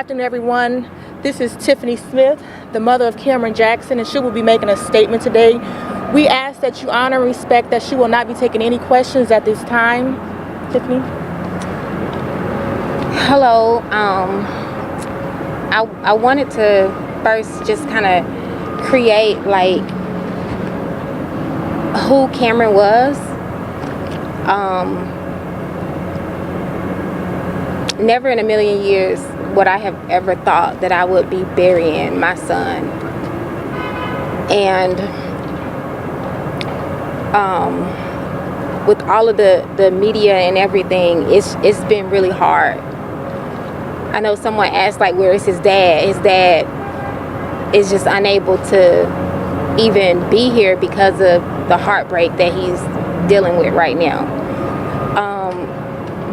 afternoon, everyone. This is Tiffany Smith, the mother of Cameron Jackson, and she will be making a statement today. We ask that you honor and respect that she will not be taking any questions at this time. Tiffany? Hello. I wanted to first just kind of create like who Cameron was. Never in a million years would I have ever thought that I would be burying my son. And with all of the media and everything, it's been really hard. I know someone asked, like, where is his dad? His dad is just unable to even be here because of the heartbreak that he's dealing with right now.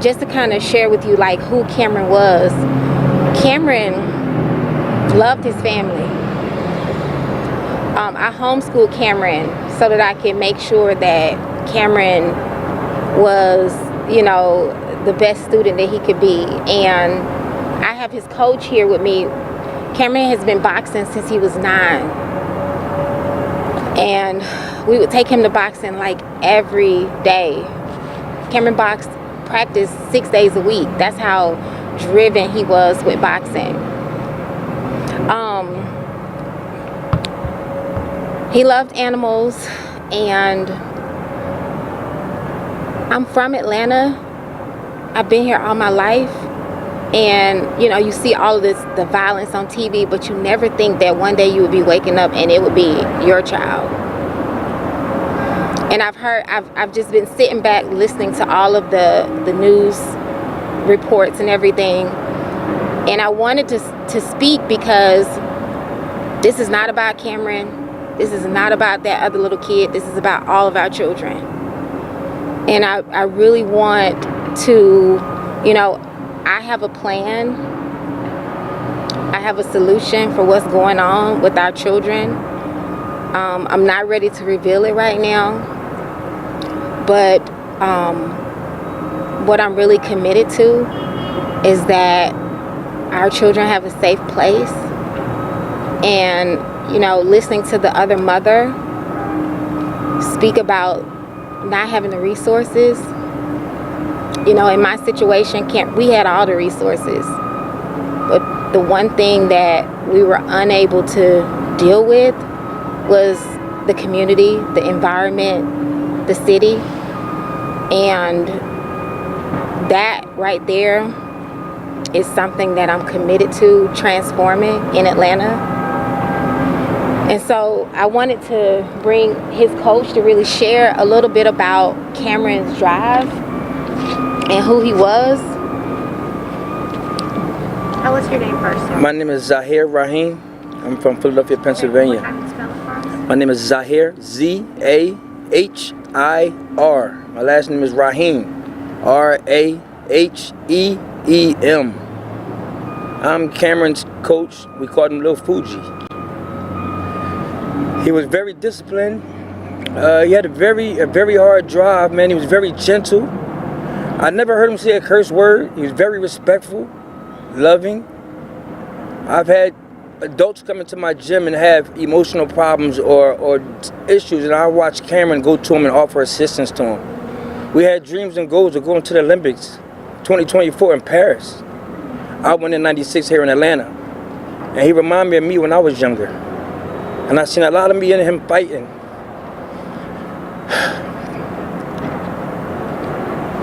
Just to kind of share with you like who Cameron was. Cameron loved his family. I homeschooled Cameron so that I can make sure that Cameron was, you know, the best student that he could be. And I have his coach here with me. Cameron has been boxing since he was 9. And we would take him to boxing like every day. Cameron practiced 6 days a week. That's how driven he was with boxing. He loved animals, and I'm from Atlanta. I've been here all my life, and you know, you see all of the violence on TV, but you never think that one day you would be waking up and it would be your child. And I've just been sitting back listening to all of the news reports and everything, and I wanted to speak because this is not about Cameron. This is not about that other little kid. This is about all of our children. And I really want to, you know, I have a plan. I have a solution for what's going on with our children. I'm not ready to reveal it right now. But what I'm really committed to is that our children have a safe place. And, you know, listening to the other mother speak about not having the resources. You know, in my situation, we had all the resources. But the one thing that we were unable to deal with was the community, the environment, the city. And that right there is something that I'm committed to transforming in Atlanta. And so I wanted to bring his coach to really share a little bit about Cameron's drive and who he was. What's your name first, sir? My name is Zahir Rahim. I'm from Philadelphia, Pennsylvania. Okay, how do you spell it for us? My name is Zahir, Z-A-H-I-R. My last name is Rahim, R-A-H-E-E-M. I'm Cameron's coach. We called him Lil Fuji. He was very disciplined. He had a very hard drive, man. He was very gentle. I never heard him say a curse word. He was very respectful, loving. I've had adults come into my gym and have emotional problems or issues, and I watch Cameron go to him and offer assistance to him. We had dreams and goals of going to the Olympics 2024 in Paris. I went in '96 here in Atlanta, and he reminded me of me when I was younger. And I seen a lot of me and him fighting.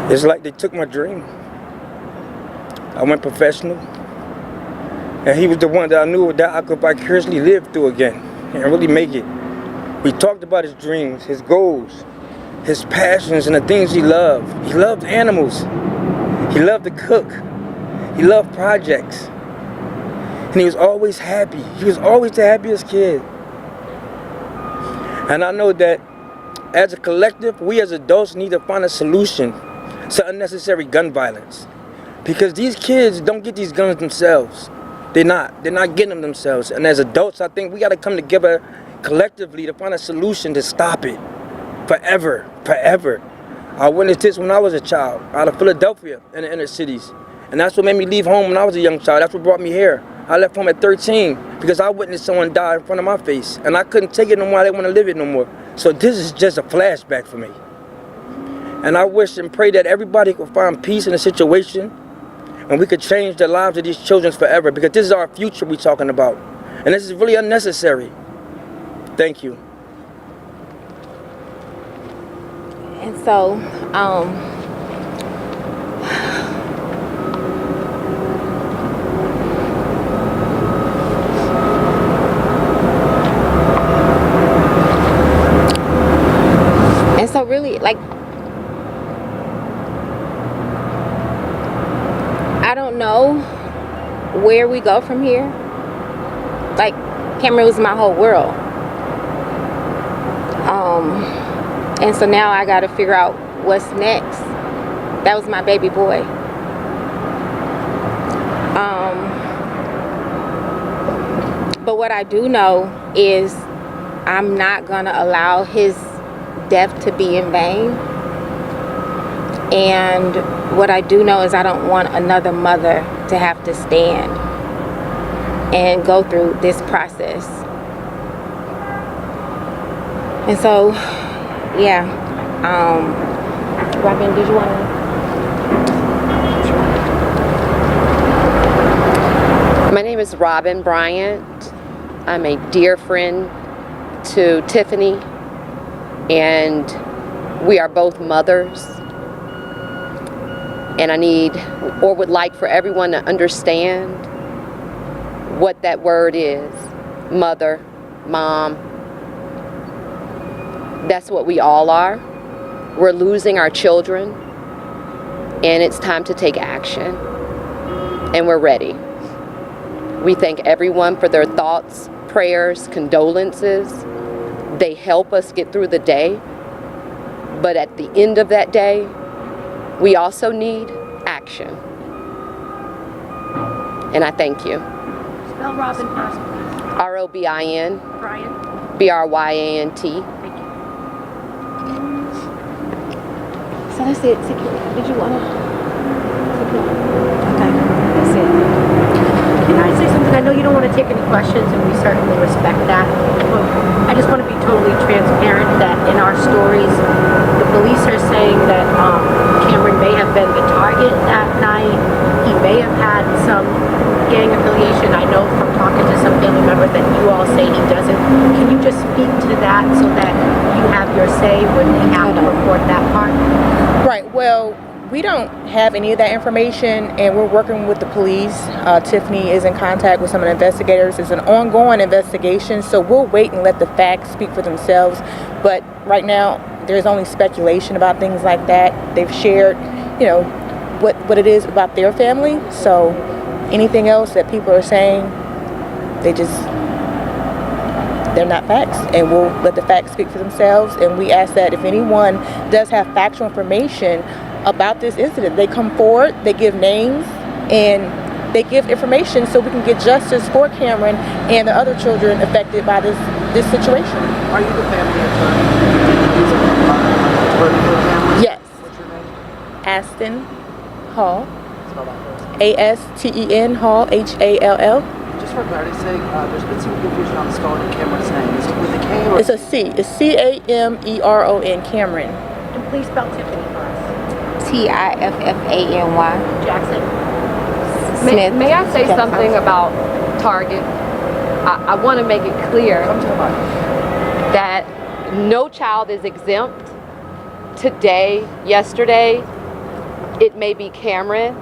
It's like they took my dream. I went professional, and he was the one that I knew that I could vicariously live through again and really make it. We talked about his dreams, his goals, his passions, and the things he loved. He loved animals. He loved to cook. He loved projects. And he was always happy. He was always the happiest kid. And I know that as a collective, we as adults need to find a solution to unnecessary gun violence. Because these kids don't get these guns themselves. They're not getting them themselves. And as adults, I think we gotta come together collectively to find a solution to stop it. Forever. I witnessed this when I was a child, out of Philadelphia in the inner cities. And that's what made me leave home when I was a young child. That's what brought me here. I left home at 13 because I witnessed someone die in front of my face. And I couldn't take it no more. I didn't want to live it no more. So this is just a flashback for me. And I wish and pray that everybody could find peace in the situation and we could change the lives of these children forever, because this is our future we're talking about. And this is really unnecessary. Thank you. And so, really, like, I don't know where we go from here. Like, Cameron was my whole world. And so now I got to figure out what's next. That was my baby boy. But what I do know is I'm not gonna allow his death to be in vain. And what I do know is I don't want another mother to have to stand and go through this process. And so, yeah. Robin, did you want to? My name is Robin Bryant. I'm a dear friend to Tiffany, and we are both mothers. And I need, or would like, for everyone to understand what that word is. Mother, mom. That's what we all are. We're losing our children, and it's time to take action. And we're ready. We thank everyone for their thoughts, prayers, condolences. They help us get through the day. But at the end of that day, we also need action. And I thank you. Spell Robin first, please. R-O-B-I-N. Brian. B-R-Y-A-N-T. Thank you. So that's it. Did you want to? Okay, that's it. Can I say something? I know you don't want to take any questions, and we certainly respect that. But I just want to be totally transparent that in our stories, the police are saying that Cameron may have been the target that night. He may have had some gang affiliation. I know from talking to some family members that you all say he doesn't. Can you just speak to that so that you have your say when we have to report that part? Right. Well, we don't have any of that information, and we're working with the police. Tiffany is in contact with some of the investigators. It's an ongoing investigation, so we'll wait and let the facts speak for themselves. But right now, there's only speculation about things like that. They've shared, what it is about their family. So anything else that people are saying, they're not facts, and we'll let the facts speak for themselves. And we ask that if anyone does have factual information about this incident, they come forward, they give names, and they give information so we can get justice for Cameron and the other children affected by this situation. Are you the family attorney? Yes. What's your name? Aston Hall. Spell that first. A-S-T-E-N Hall, H-A-L-L. Just for clarity's sake, there's been some confusion on the spelling of Cameron's name. Is it with a K or It's a C. It's C-A-M-E-R-O-N, Cameron. And please spell Tiffany for us. Tiffany Jackson. Smith. May I say something about Target? I want to make it clear Come to the mic. that no child is exempt. Today, yesterday, it may be Cameron.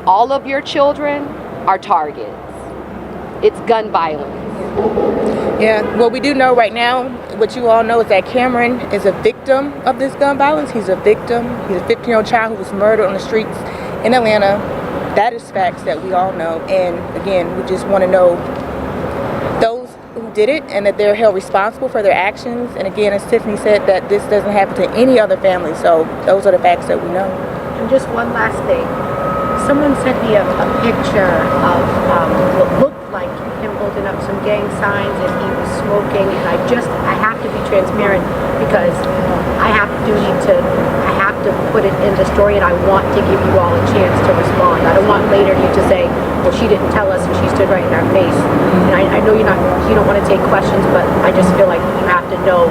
All of your children are targets. It's gun violence. Yeah, well, we do know right now, what you all know is that Cameron is a victim of this gun violence. He's a victim. He's a 15-year-old child who was murdered on the streets in Atlanta. That is facts that we all know. And again, we just want to know those who did it and that they're held responsible for their actions. And again, as Tiffany said, that this doesn't happen to any other family. So those are the facts that we know. And just one last thing. Someone sent me a picture of what looked like him holding up some gang signs and he was smoking. And I have to be transparent because I have to put it in the story, and I want to give you all a chance to respond. I don't want later you to say, well, she didn't tell us and she stood right in our face. And I know you don't want to take questions, but I just feel like you have to know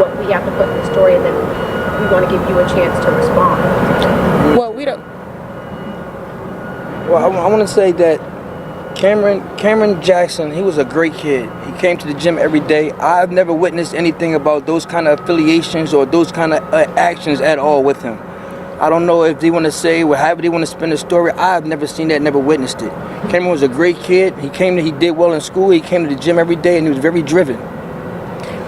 what we have to put in the story, and then we want to give you a chance to respond. Well, we don't. Well, I want to say that Cameron Jackson, he was a great kid. He came to the gym every day. I've never witnessed anything about those kind of affiliations or those kind of actions at all with him. I don't know if they want to say or however they want to spin the story. I've never seen that, never witnessed it. Cameron was a great kid. He did well in school. He came to the gym every day, and he was very driven.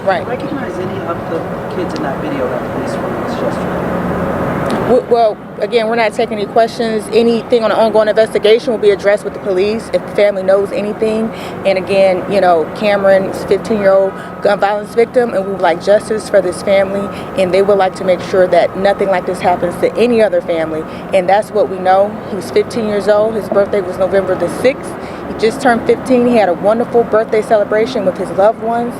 Right. Recognize any of the kids in that video that police released yesterday? Well, again, we're not taking any questions. Anything on the ongoing investigation will be addressed with the police if the family knows anything. And again, you know, Cameron's 15-year-old gun violence victim, and we would like justice for this family, and they would like to make sure that nothing like this happens to any other family. And that's what we know. He's 15 years old. His birthday was November the 6th. He just turned 15. He had a wonderful birthday celebration with his loved ones.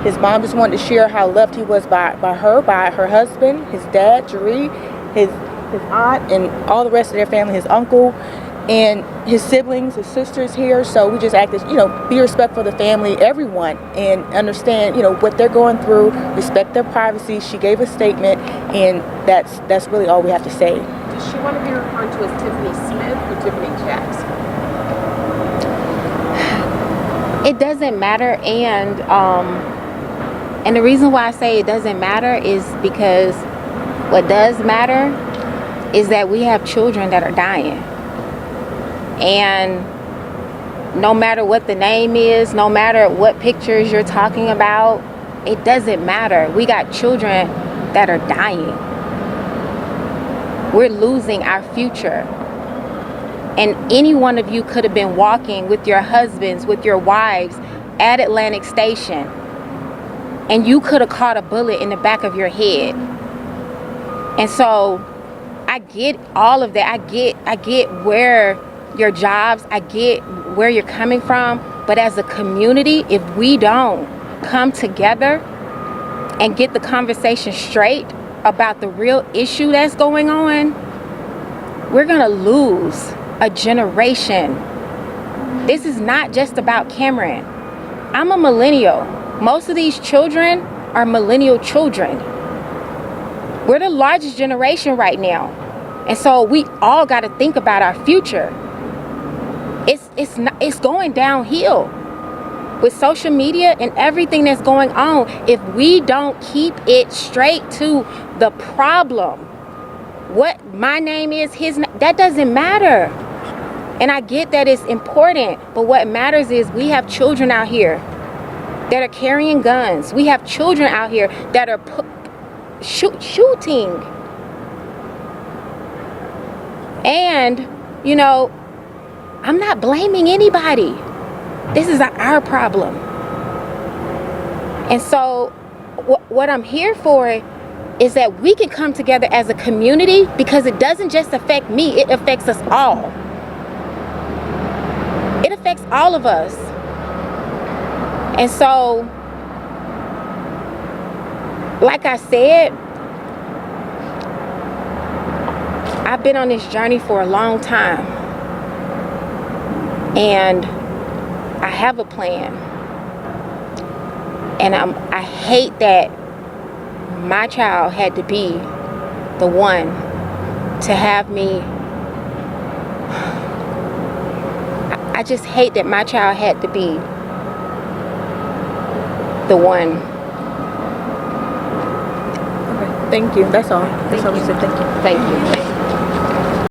His mom just wanted to share how loved he was by her husband, his dad, Jeree, his aunt, and all the rest of their family, his uncle, and his siblings, his sisters here. So we just act as, you know, be respectful of the family, everyone, and understand, you know, what they're going through, respect their privacy. She gave a statement, and that's really all we have to say. Does she want to be referred to as Tiffany Smith or Tiffany Jackson? It doesn't matter, and the reason why I say it doesn't matter is because what does matter is that we have children that are dying. And no matter what the name is, no matter what pictures you're talking about, it doesn't matter. We got children that are dying. We're losing our future. And any one of you could have been walking with your husbands, with your wives at Atlantic Station, and you could have caught a bullet in the back of your head. And so I get all of that. I get where your jobs, I get where you're coming from. But as a community, if we don't come together and get the conversation straight about the real issue that's going on, we're gonna lose a generation. This is not just about Cameron. I'm a millennial. Most of these children are millennial children. We're the largest generation right now. And so we all got to think about our future. It's going downhill with social media and everything that's going on. If we don't keep it straight to the problem, what my name is, his name, that doesn't matter. And I get that it's important, but what matters is we have children out here that are carrying guns. We have children out here that are shooting. And, you know, I'm not blaming anybody. This is our problem. And so what I'm here for is that we can come together as a community, because it doesn't just affect me, it affects us all. It affects all of us. And so, like I said, I've been on this journey for a long time. And I have a plan. And I hate that my child had to be the one to have me. I just hate that my child had to be the one. Okay, thank you. That's all. That's all we said. Thank you. Thank you.